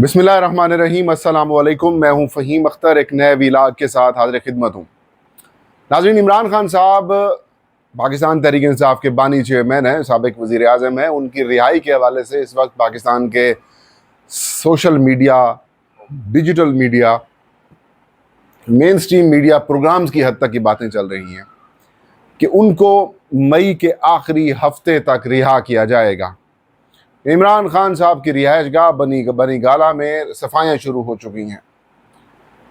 बिस्मिल्लाहिर्रहमानिर्रहीम। अस्सलाम वालेकुम। मैं हूं फ़हीम अख्तर, एक नए व्लॉग के साथ हाज़िर खिदमत हूं। नाज़रीन, इमरान खान साहब पाकिस्तान तहरीक इंसाफ के बानी चेयरमैन हैं, साबिक़ वज़ीर आज़म हैं। उनकी रिहाई के हवाले से इस वक्त पाकिस्तान के social media, digital media, main stream media programmes की हद तक की बातें चल रही हैं कि उनको मई के आखिरी हफ्ते तक रिहा किया जाएगा। इमरान खान साहब की रिहाइशगाह बनी गाला में सफाइयाँ शुरू हो चुकी हैं।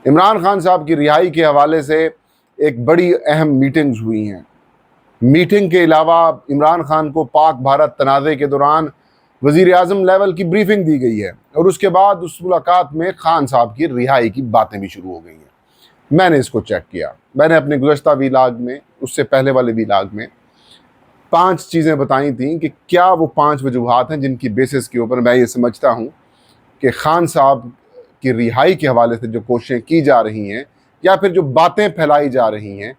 इमरान खान साहब की रिहाई के हवाले से एक बड़ी अहम मीटिंग्स हुई हैं। मीटिंग के अलावा इमरान खान को पाक भारत तनाज़े के दौरान वज़ीर आज़म लेवल की ब्रीफिंग दी गई है और उसके बाद उस मुलाकात में खान साहब की रिहाई की बातें भी शुरू हो गई हैं। मैंने इसको चेक किया। मैंने अपने गुज़श्ता व्लॉग में, उससे पहले वाले व्लॉग में 5 चीज़ें बताई थी कि क्या वो 5 वजूहात हैं जिनकी बेसिस के ऊपर मैं ये समझता हूँ कि खान साहब की रिहाई के हवाले से जो कोशिशें की जा रही हैं या फिर जो बातें फैलाई जा रही हैं,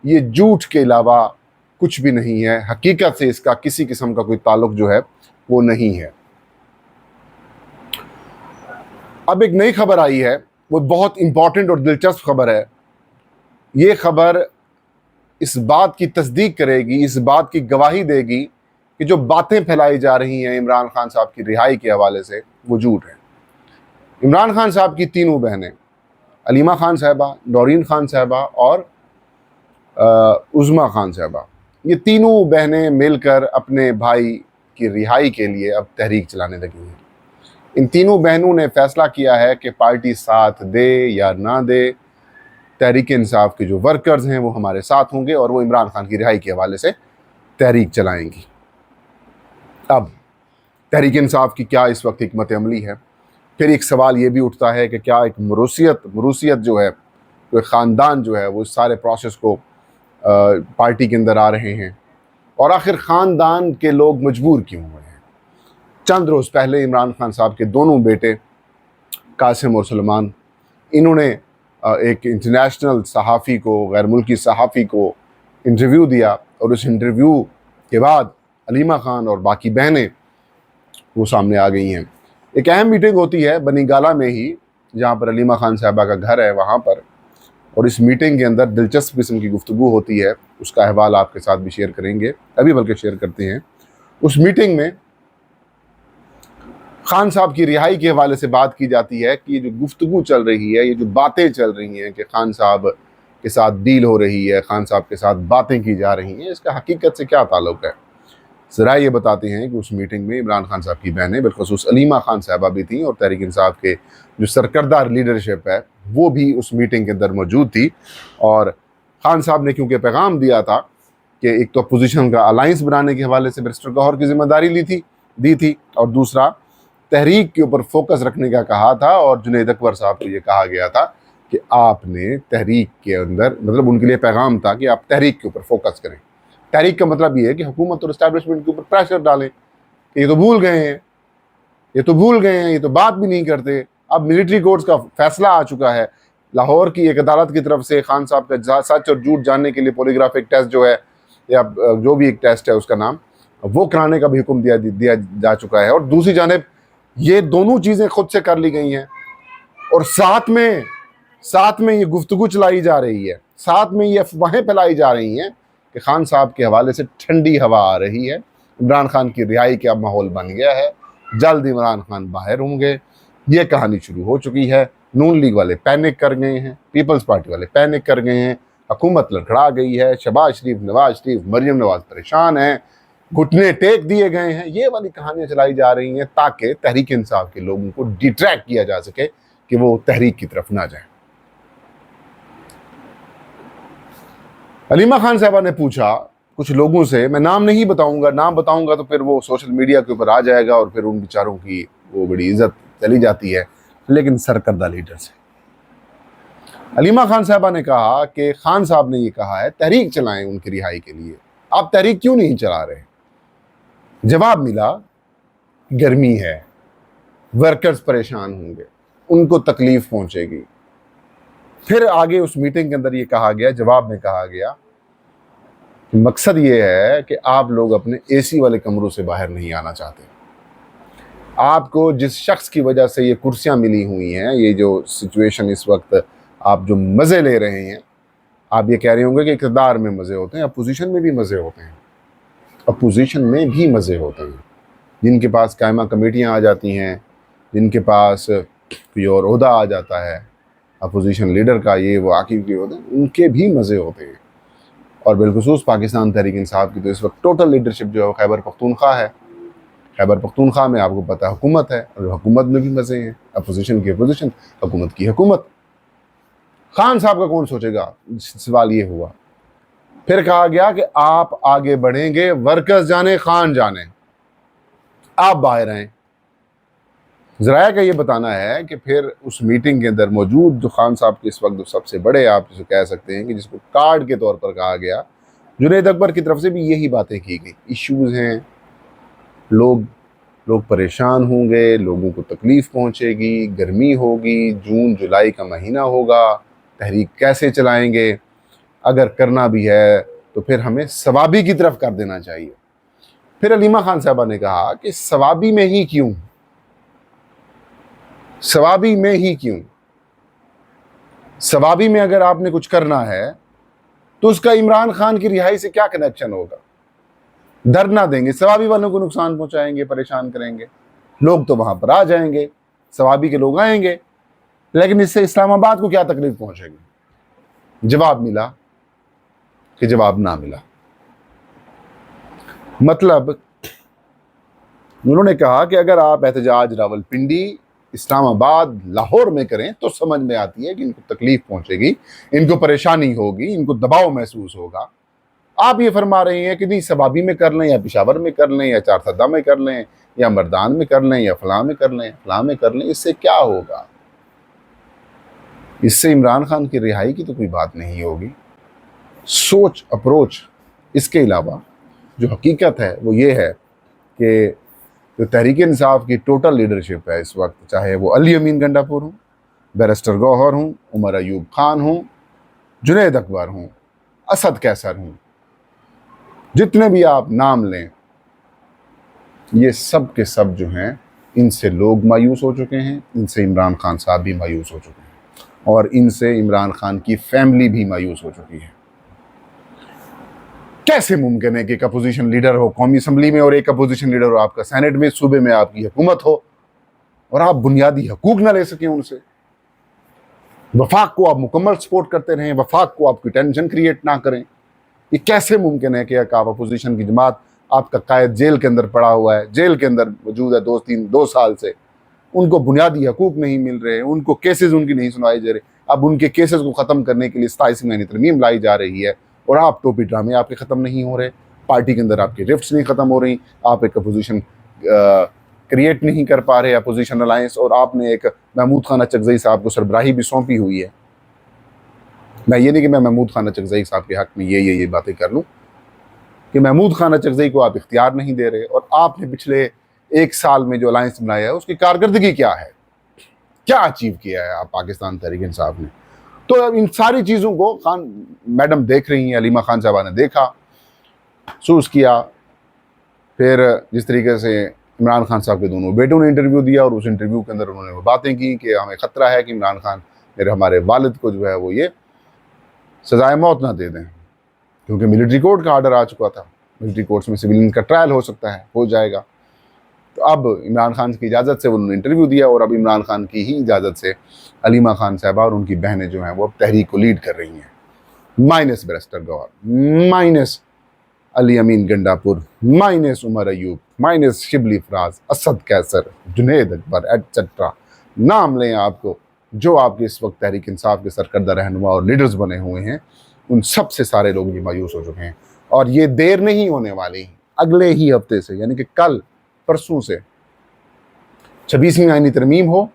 ये झूठ के अलावा कुछ भी नहीं है। हकीकत से इसका किसी किस्म का कोई ताल्लुक जो है वो नहीं है। अब एक नई खबर आई है, वो बहुत इंपॉर्टेंट और दिलचस्प खबर है। ये खबर इस बात की तस्दीक करेगी, इस बात की गवाही देगी कि जो बातें फैलाई जा रही हैं इमरान खान साहब की रिहाई के हवाले से वो झूठ है। इमरान खान साहब की तीनों बहनें, अलीमा खान साहबा, डोरीन खान साहबा और उज़मा खान साहबा, ये तीनों बहनें मिलकर अपने भाई की रिहाई के लिए अब तहरीक चलाने लगी हैं। इन तीनों बहनों ने फैसला किया है कि पार्टी साथ दे या ना दे, तहरीक इंसाफ के जो वर्कर्स हैं वो हमारे साथ होंगे और वो इमरान खान की रिहाई के हवाले से तहरीक चलाएंगी। अब तहरीक इंसाफ की क्या इस वक्त हिकमत अमली है? फिर एक सवाल ये भी उठता है कि क्या एक मरूसियत जो है, कोई ख़ानदान जो है वो इस सारे प्रोसेस को पार्टी के अंदर आ रहे हैं, और आखिर ख़ानदान के लोग मजबूर क्यों हुए हैं? चंद रोज़ पहले इमरान खान साहब के दोनों बेटे कासिम और सलमान, इन्होंने एक इंटरनेशनल सहाफ़ी को, गैर मुल्की सहाफ़ी को इंटरव्यू दिया और उस इंटरव्यू के बाद अलीमा खान और बाकी बहनें वो सामने आ गई हैं। एक अहम मीटिंग होती है बनी गाला में ही, जहाँ पर अलीमा खान साहबा का घर है वहाँ पर, और इस मीटिंग के अंदर दिलचस्प किस्म की गुफ्तगू होती है। उसका अहवाल आपके साथ भी शेयर करेंगे, अभी बल्कि शेयर करते हैं। उस मीटिंग में खान साहब की रिहाई के हवाले से बात की जाती है कि ये जो गुफ्तगू चल रही है, ये जो बातें चल रही हैं कि खान साहब के साथ डील हो रही है, खान साहब के साथ बातें की जा रही हैं, इसका हकीकत से क्या ताल्लुक़ है? ज़रा ये बताते हैं कि उस मीटिंग में इमरान खान साहब की बहनें, बिलखुसूस अलीमा खान साहबा भी थी, और तहरीक इंसाफ के जो सरकर्दा लीडरशिप है वो भी उस मीटिंग के अंदर मौजूद थी। और खान साहब ने क्योंकि पैगाम दिया था कि एक तो अपोजिशन का अलाइंस बनाने के हवाले से बैरिस्टर गौहर की जिम्मेदारी दी थी, और दूसरा तहरीक के ऊपर फोकस रखने का कहा था, और जुनैद अकबर साहब को ये कहा गया था कि आपने तहरीक के अंदर, मतलब उनके लिए पैगाम था कि आप तहरीक के ऊपर फोकस करें। तहरीक का मतलब ये है कि हुकूमत और इस्टेब्लिशमेंट के ऊपर प्रेशर डालें कि ये तो भूल गए हैं, ये तो बात भी नहीं करते। अब मिलिट्री कोर्ट्स का फैसला आ चुका है, लाहौर की एक अदालत की तरफ से खान साहब का सच और झूठ जानने के लिए पॉलीग्राफिक टेस्ट जो है, या जो भी एक टेस्ट है उसका नाम, वो कराने का भी हुक्म दिया जा चुका है। और दूसरी जानिब ये दोनों चीज़ें खुद से कर ली गई हैं, और साथ में ये गुफ्तगू चलाई जा रही है, साथ में ये अफवाहें फैलाई जा रही हैं कि खान साहब के हवाले से ठंडी हवा आ रही है, इमरान खान की रिहाई का माहौल बन गया है, जल्द इमरान खान बाहर होंगे। ये कहानी शुरू हो चुकी है। नून लीग वाले पैनिक कर गए हैं, पीपल्स पार्टी वाले पैनिक कर गए हैं, हुकूमत लड़खड़ा गई है, शहबाज शरीफ, नवाज शरीफ, मरियम नवाज परेशान हैं, घुटने टेक दिए गए हैं। ये वाली कहानियाँ चलाई जा रही हैं ताकि तहरीक इंसाफ के लोगों को डिट्रैक्ट किया जा सके कि वो तहरीक की तरफ ना जाए। अलीमा खान साहबा ने पूछा कुछ लोगों से, मैं नाम नहीं बताऊंगा, नाम बताऊंगा तो फिर वो सोशल मीडिया के ऊपर आ जाएगा और फिर उन बेचारों की वो बड़ी इज्जत चली जाती है, लेकिन सरकर्दा लीडर से अलीमा खान साहबा ने कहा कि खान साहब ने ये कहा है तहरीक चलाएं उनकी रिहाई के लिए, आप तहरीक क्यों नहीं चला रहे? जवाब मिला, गर्मी है, वर्कर्स परेशान होंगे, उनको तकलीफ पहुंचेगी। फिर आगे उस मीटिंग के अंदर ये कहा गया, जवाब में कहा गया कि मकसद ये है कि आप लोग अपने एसी वाले कमरों से बाहर नहीं आना चाहते, آپ کو جس شخص کی وجہ سے یہ کرسیاں ملی ہوئی ہیں، یہ جو سچویشن اس وقت آپ جو مزے لے رہے ہیں، آپ یہ کہہ رہے ہوں گے کہ اقتدار میں مزے ہوتے ہیں، اپوزیشن میں بھی مزے ہوتے ہیں، اپوزیشن میں بھی مزے ہوتے ہیں. جن کے پاس قائمہ کمیٹیاں آ جاتی ہیں، جن کے پاس کوئی اور عہدہ آ جاتا ہے اپوزیشن لیڈر کا، یہ وہ عاقب کے عہدے، ان کے بھی مزے ہوتے ہیں. اور بالخصوص پاکستان تحریک انصاف کی تو اس وقت ٹوٹل لیڈرشپ جو ہے وہ خیبر پختونخوا ہے. خیبر پختونخوا میں آپ کو پتہ ہے حکومت ہے، اور حکومت میں بھی مزے ہیں، اپوزیشن کی اپوزیشن، حکومت کی حکومت. خان صاحب کا کون سوچے گا؟ سوال یہ ہوا. پھر کہا گیا کہ آپ آگے بڑھیں گے، ورکرز جانے خان جانے، آپ باہر آئیں. ذرائع کا یہ بتانا ہے کہ پھر اس میٹنگ کے اندر موجود جو خان صاحب کے اس وقت سب سے بڑے آپ جسے کہہ سکتے ہیں کہ جس کو کارڈ کے طور پر کہا گیا، جنید اکبر کی طرف سے بھی یہی باتیں کی گئی. ایشوز ہیں، لوگ پریشان ہوں گے، لوگوں کو تکلیف پہنچے گی، گرمی ہوگی، جون جولائی کا مہینہ ہوگا، تحریک کیسے چلائیں گے؟ اگر کرنا بھی ہے تو پھر ہمیں ثوابی کی طرف کر دینا چاہیے. پھر علیمہ خان صاحبہ نے کہا کہ ثوابی میں ہی کیوں؟ ثوابی میں ہی کیوں؟ ثوابی میں اگر آپ نے کچھ کرنا ہے تو اس کا عمران خان کی رہائی سے کیا کنیکشن ہوگا؟ دھرنا دیں گے، ثوابی والوں کو نقصان پہنچائیں گے، پریشان کریں گے. لوگ تو وہاں پر آ جائیں گے، ثوابی کے لوگ آئیں گے، لیکن اس سے اسلام آباد کو کیا تکلیف پہنچے گی؟ جواب ملا کہ جواب نہ ملا. مطلب انہوں نے کہا کہ اگر آپ احتجاج راولپنڈی، اسلام آباد، لاہور میں کریں تو سمجھ میں آتی ہے کہ ان کو تکلیف پہنچے گی، ان کو پریشانی ہوگی، ان کو دباؤ محسوس ہوگا. آپ یہ فرما رہے ہیں کہ نہیں ثوابی میں کر لیں، یا پشاور میں کر لیں، یا چارسدہ میں کر لیں، یا مردان میں کر لیں، یا فلاں میں کر لیں، فلاں میں کر لیں، اس سے کیا ہوگا؟ اس سے عمران خان کی رہائی کی تو کوئی بات نہیں ہوگی. سوچ، اپروچ. اس کے علاوہ جو حقیقت ہے وہ یہ ہے کہ جو تحریک انصاف کی ٹوٹل لیڈرشپ ہے اس وقت، چاہے وہ علی امین گنڈاپور ہوں، بیرسٹر گوہر ہوں، عمر ایوب خان ہوں، جنید اکبر ہوں، اسد کیسر ہوں، جتنے بھی آپ نام لیں، یہ سب کے سب جو ہیں، ان سے لوگ مایوس ہو چکے ہیں، ان سے عمران خان صاحب بھی مایوس ہو چکے ہیں، اور ان سے عمران خان کی فیملی بھی مایوس ہو چکی ہے. کیسے ممکن ہے کہ ایک اپوزیشن لیڈر ہو قومی اسمبلی میں، اور ایک اپوزیشن لیڈر ہو آپ کا سینٹ میں، صوبے میں آپ کی حکومت ہو، اور آپ بنیادی حقوق نہ لے سکیں ان سے؟ وفاق کو آپ مکمل سپورٹ کرتے رہیں، وفاق کو آپ کی ٹینشن کریٹ نہ کریں. یہ کیسے ممکن ہے کہ ایک آپ اپوزیشن کی جماعت، آپ کا قائد جیل کے اندر پڑا ہوا ہے، جیل کے اندر موجود ہے 2 سال سے، ان کو بنیادی حقوق نہیں مل رہے، ان کو کیسز ان کی نہیں سنائی جا رہے. اب ان کے کیسز کو ختم کرنے کے لیے 27 ترمیم لائی جا رہی ہے، اور آپ ٹوپی ڈرامے آپ کے ختم نہیں ہو رہے، پارٹی کے اندر آپ کی رفٹس نہیں ختم ہو رہی، آپ ایک اپوزیشن کریٹ نہیں کر پا رہے، اپوزیشن الائنس. اور آپ نے ایک محمود خان اچکزئی صاحب کو سربراہی بھی سونپی ہوئی ہے. میں یہ نہیں کہ میں محمود خان اچکزئی صاحب کے حق میں یہ باتیں کر لوں کہ محمود خان اچکزئی کو آپ اختیار نہیں دے رہے، اور آپ نے پچھلے 1 سال میں جو الائنس بنایا ہے اس کی کارکردگی کیا ہے، کیا اچیو کیا ہے آپ پاکستان تحریک انصاف نے. تو ان ساری چیزوں کو خان میڈم دیکھ رہی ہیں، علیمہ خان صاحبہ نے دیکھا، محسوس کیا. پھر جس طریقے سے عمران خان صاحب کے دونوں بیٹوں نے انٹرویو دیا، اور اس انٹرویو کے اندر انہوں نے وہ باتیں کی کہ ہمیں خطرہ ہے کہ عمران خان ہمارے والد کو جو ہے وہ یہ سزائے موت نہ دے دیں، کیونکہ ملٹری کورٹ کا آرڈر آ چکا تھا، ملٹری کورٹس میں سویلین کا ٹرائل ہو سکتا ہے، ہو جائے گا. تو اب عمران خان کی اجازت سے انہوں نے انٹرویو دیا، اور اب عمران خان کی ہی اجازت سے علیمہ خان صاحبہ اور ان کی بہنیں جو ہیں وہ اب تحریک کو لیڈ کر رہی ہیں، مائنس بیرسٹر گوہر، مائنس علی امین گنڈاپور، مائنس عمر ایوب، مائنس شبلی فراز، اسد کیسر، جنید اکبر، ایٹسٹرا. نام لیں آپ کو جو آپ کے اس وقت تحریک انصاف کے سرکردہ رہنما اور لیڈرز بنے ہوئے ہیں، ان سب سے سارے لوگ بھی مایوس ہو چکے ہیں. اور یہ دیر نہیں ہونے والی، اگلے ہی ہفتے سے، یعنی کہ کل پرسوں سے 26ویں آئینی ترمیم ہو،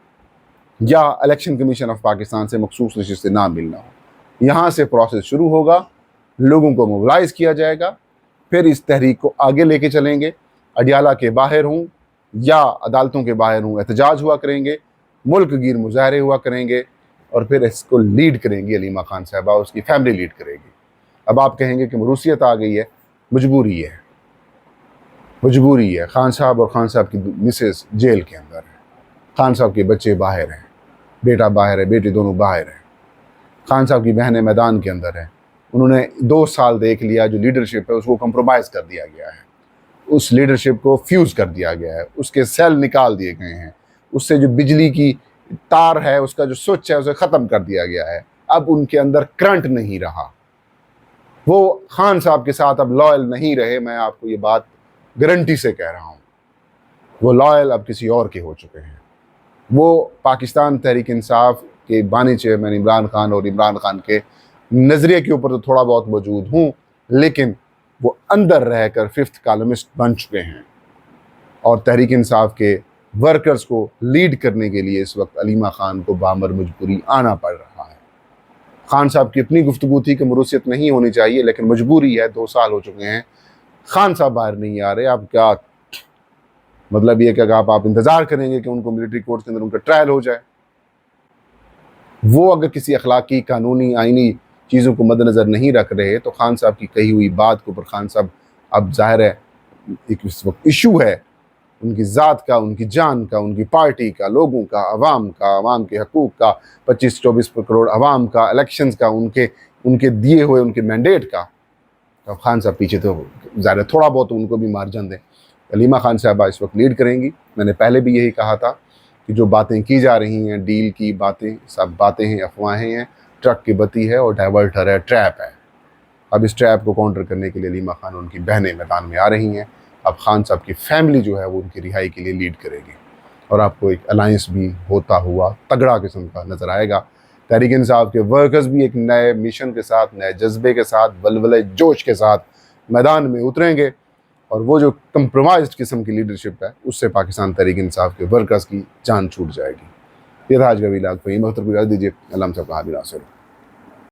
یا الیکشن کمیشن آف پاکستان سے مخصوص نشست سے نہ ملنا ہو، یہاں سے پروسیس شروع ہوگا، لوگوں کو موبلائز کیا جائے گا. پھر اس تحریک کو آگے لے کے چلیں گے، اڈیالہ کے باہر ہوں یا عدالتوں کے باہر ہوں، احتجاج ہوا کریں گے، ملک گیر مظاہرے ہوا کریں گے، اور پھر اس کو لیڈ کریں گی علیمہ خان صاحبہ، اس کی فیملی لیڈ کرے گی. اب آپ کہیں گے کہ مروسیت آ گئی ہے، مجبوری ہے. मजबूरी है। खान साहब और खान साहब की मिसेस जेल के अंदर है, खान साहब के बच्चे बाहर हैं, बेटा बाहर है, बेटी दोनों बाहर हैं, खान साहब की बहनें मैदान के अंदर हैं। उन्होंने 2 साल देख लिया, जो लीडरशिप है उसको कंप्रोमाइज़ कर दिया गया है, उस लीडरशिप को फ्यूज़ कर दिया गया है, उसके सेल निकाल दिए गए हैं, उससे जो बिजली की तार है, उसका जो स्विच है, उसे ख़त्म कर दिया गया है। अब उनके अंदर करंट नहीं रहा, वो खान साहब के साथ अब लॉयल नहीं रहे। मैं आपको ये बात गारंटी से कह रहा हूँ, वो लॉयल अब किसी और के हो चुके हैं। वो पाकिस्तान तहरीक इंसाफ के बानी चेयरमैन इमरान खान और इमरान खान के नज़रिए के ऊपर तो थोड़ा बहुत मौजूद हूँ, लेकिन वो अंदर रहकर 5th कॉलमिस्ट बन चुके हैं और तहरीक इंसाफ के वर्कर्स को लीड करने के लिए इस वक्त अलीमा खान को बामर मजबूरी आना पड़ रहा है। खान साहब की अपनी गुफ्तगू थी कि मरूसियत नहीं होनी चाहिए, लेकिन मजबूरी है, 2 साल हो चुके हैं, खान साहब बाहर नहीं आ रहे। आप क्या मतलब ये कि आप इंतज़ार करेंगे कि उनको मिलिट्री कोर्ट के अंदर उनका ट्रायल हो जाए? वो अगर किसी अखलाकी, कानूनी, आइनी चीज़ों को मद्देनज़र नहीं रख रहे तो खान साहब की कही हुई बात के ऊपर खान साहब अब ज़ाहिर है एक इस वक्त इशू है उनकी ज़ात का, उनकी जान का, उनकी पार्टी का, लोगों का, अवाम के हकूक़ का, 25-24 करोड़ अवाम का, इलेक्शंस का, उनके दिए हुए उनके मैंडेट का। तो खान साहब पीछे तो ज़ाहिर थोड़ा बहुत उनको भी मार्जिन दें। अलीमा खान साहबा इस वक्त लीड करेंगी। मैंने पहले भी यही कहा था कि जो बातें की जा रही हैं, डील की बातें, सब बातें हैं, अफवाहें हैं, ट्रक की बत्ती है और डाइवर्टर है, ट्रैप है। अब इस ट्रैप को काउंटर करने के लिए अलीमा खान और उनकी बहनें मैदान में आ रही हैं। अब खान साहब की फैमिली जो है वो उनकी रिहाई के लिए लीड करेगी और आपको एक अलायंस भी होता हुआ तगड़ा किस्म का नज़र आएगा। तहरीक इंसाफ के वर्कर्स भी एक नए मिशन के साथ, नए जज्बे के साथ, बलबले जोश के साथ मैदान में उतरेंगे और वो जो कंप्रोमाइज्ड किस्म की लीडरशिप है उससे पाकिस्तान तहरीक इंसाफ के वर्कर्स की जान छूट जाएगी। ये था आज का वीलाग। कोई महत्वपूर्ण दीजिए। अल्लाह साहब का हाजिर।